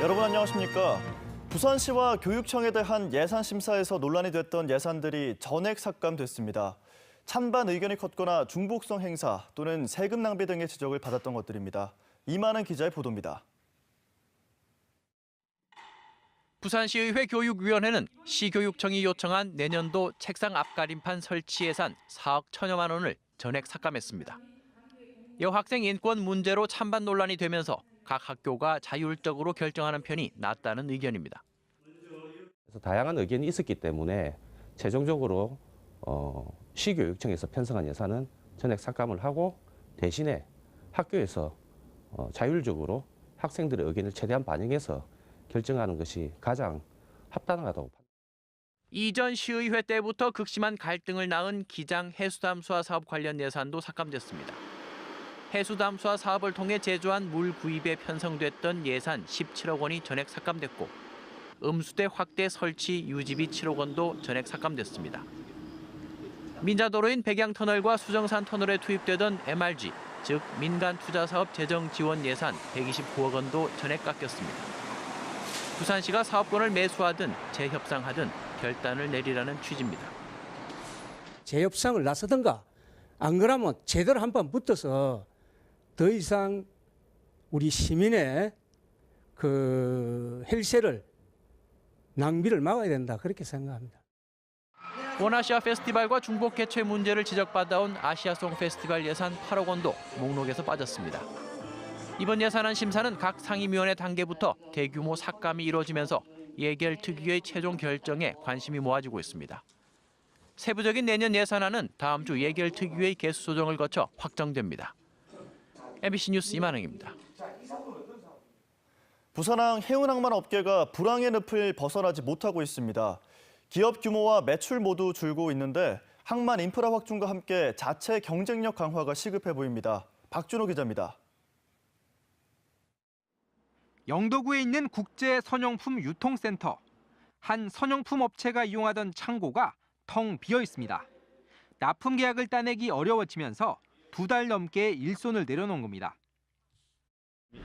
여러분 안녕하십니까? 부산시와 교육청에 대한 예산 심사에서 논란이 됐던 예산들이 전액 삭감됐습니다. 찬반 의견이 컸거나 중복성 행사 또는 세금 낭비 등의 지적을 받았던 것들입니다. 이만은 기자의 보도입니다. 부산시의회 교육위원회는 시교육청이 요청한 내년도 책상 앞가림판 설치 예산 4억 1천여만 원을 전액 삭감했습니다. 여학생 인권 문제로 찬반 논란이 되면서 각 학교가 자율적으로 결정하는 편이 낫다는 의견입니다. 그래서 다양한 의견이 있었기 때문에 최종적으로 시교육청에서 편성한 예산은 전액 삭감을 하고 대신에 학교에서 자율적으로 학생들의 의견을 최대한 반영해서 결정하는 것이 가장 합당하다고 봅니다. 이전 시의회 때부터 극심한 갈등을 낳은 기장 해수담수화 사업 관련 예산도 삭감됐습니다. 해수담수화 사업을 통해 제조한 물 구입에 편성됐던 예산 17억 원이 전액 삭감됐고 음수대 확대 설치 유지비 7억 원도 전액 삭감됐습니다. 민자도로인 백양터널과 수정산 터널에 투입되던 MRG, 즉 민간투자사업 재정지원 예산 129억 원도 전액 깎였습니다. 부산시가 사업권을 매수하든 재협상하든 결단을 내리라는 취지입니다. 재협상을 나서든가 안 그러면 제대로 한번 붙어서 더 이상 우리 시민의 그 헬세를 낭비를 막아야 된다 그렇게 생각합니다. 원아시아 페스티벌과 중복 개최 문제를 지적받아온 아시아송 페스티벌 예산 8억 원도 목록에서 빠졌습니다. 이번 예산안 심사는 각 상임위원회 단계부터 대규모 삭감이 이루어지면서 예결특위의 최종 결정에 관심이 모아지고 있습니다. 세부적인 내년 예산안은 다음 주 예결특위의 개수 조정을 거쳐 확정됩니다. MBC 뉴스 이만흥입니다. 부산항 해운항만 업계가 불황의 늪을 벗어나지 못하고 있습니다. 기업 규모와 매출 모두 줄고 있는데 항만 인프라 확충과 함께 자체 경쟁력 강화가 시급해 보입니다. 박준호 기자입니다. 영도구에 있는 국제 선용품 유통센터. 한 선용품 업체가 이용하던 창고가 텅 비어 있습니다. 납품 계약을 따내기 어려워지면서 2달 넘게 일손을 내려놓은 겁니다.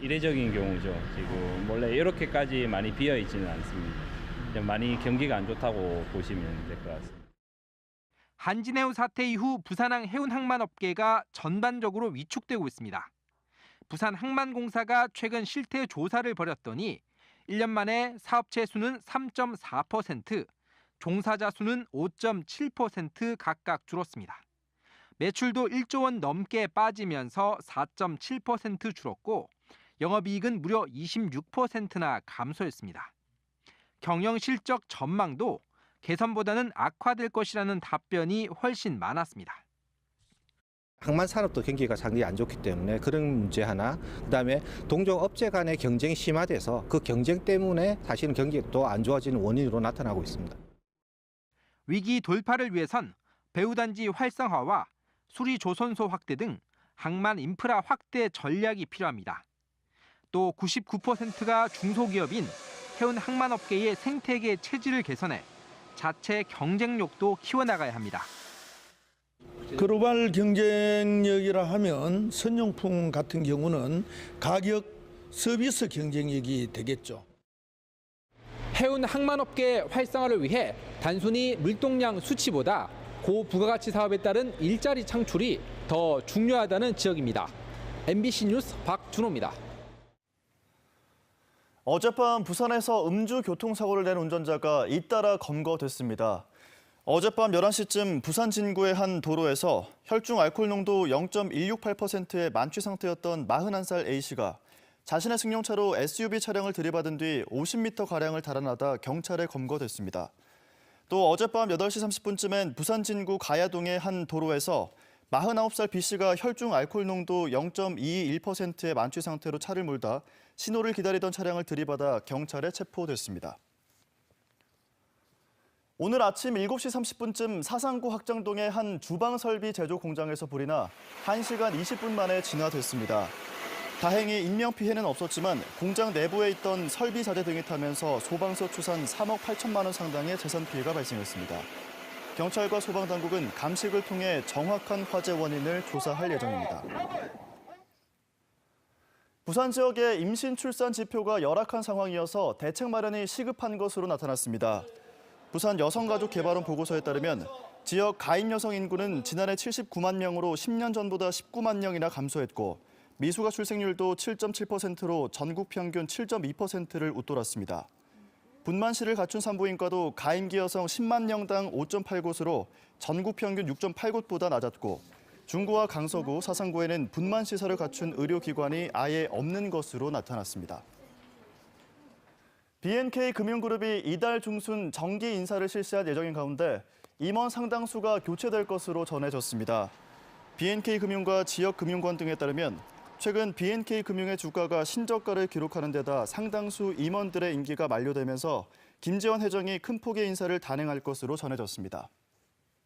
이례적인 경우죠. 지금 원래 이렇게까지 많이 비어 있지는 않습니다. 많이 경기가 안 좋다고 보시면 될 것 같습니다. 한진해우 사태 이후 부산항 해운항만 업계가 전반적으로 위축되고 있습니다. 부산항만공사가 최근 실태 조사를 벌였더니 1년 만에 사업체 수는 3.4%, 종사자 수는 5.7% 각각 줄었습니다. 매출도 1조 원 넘게 빠지면서 4.7% 줄었고 영업이익은 무려 26%나 감소했습니다. 경영 실적 전망도 개선보다는 악화될 것이라는 답변이 훨씬 많았습니다. 항만 산업도 경기가 상당히 안 좋기 때문에 그런 문제 하나, 그다음에 동종 업체 간의 경쟁이 심화돼서 그 경쟁 때문에 사실은 경기가 또 안 좋아지는 원인으로 나타나고 있습니다. 위기 돌파를 위해선 배후단지 활성화와 수리조선소 확대 등 항만 인프라 확대 전략이 필요합니다. 또 99%가 중소기업인 해운항만업계의 생태계 체질을 개선해 자체 경쟁력도 키워나가야 합니다. 글로벌 경쟁력이라 하면 선용품 같은 경우는 가격, 서비스 경쟁력이 되겠죠. 해운 항만업계 활성화를 위해 단순히 물동량 수치보다 고부가가치 사업에 따른 일자리 창출이 더 중요하다는 지적입니다. MBC 뉴스 박준호입니다. 어젯밤 부산에서 음주 교통사고를 낸 운전자가 잇따라 검거됐습니다. 어젯밤 11시쯤 부산 진구의 한 도로에서 혈중 알코올 농도 0.168%의 만취 상태였던 41살 A씨가 자신의 승용차로 SUV 차량을 들이받은 뒤 50m가량을 달아나다 경찰에 검거됐습니다. 또 어젯밤 8시 30분쯤엔 부산 진구 가야동의 한 도로에서 49살 B씨가 혈중 알코올 농도 0.221%의 만취 상태로 차를 몰다 신호를 기다리던 차량을 들이받아 경찰에 체포됐습니다. 오늘 아침 7시 30분쯤 사상구 확장동의 한 주방 설비 제조 공장에서 불이 나 1시간 20분 만에 진화됐습니다. 다행히 인명피해는 없었지만 공장 내부에 있던 설비 자재 등이 타면서 소방서 추산 3억 8천만 원 상당의 재산 피해가 발생했습니다. 경찰과 소방당국은 감식을 통해 정확한 화재 원인을 조사할 예정입니다. 부산 지역의 임신 출산 지표가 열악한 상황이어서 대책 마련이 시급한 것으로 나타났습니다. 부산 여성가족개발원 보고서에 따르면 지역 가임 여성 인구는 지난해 79만 명으로 10년 전보다 19만 명이나 감소했고 미수가 출생률도 7.7%로 전국 평균 7.2%를 웃돌았습니다. 분만실을 갖춘 산부인과도 가임기 여성 10만 명당 5.8곳으로 전국 평균 6.8곳보다 낮았고 중구와 강서구, 사상구에는 분만시설을 갖춘 의료기관이 아예 없는 것으로 나타났습니다. B&K 금융그룹이 이달 중순 정기 인사를 실시할 예정인 가운데 임원 상당수가 교체될 것으로 전해졌습니다. B&K 금융과 지역금융권 등에 따르면 최근 B&K 금융의 주가가 신저가를 기록하는 데다 상당수 임원들의 임기가 만료되면서 김재원 회장이 큰 폭의 인사를 단행할 것으로 전해졌습니다.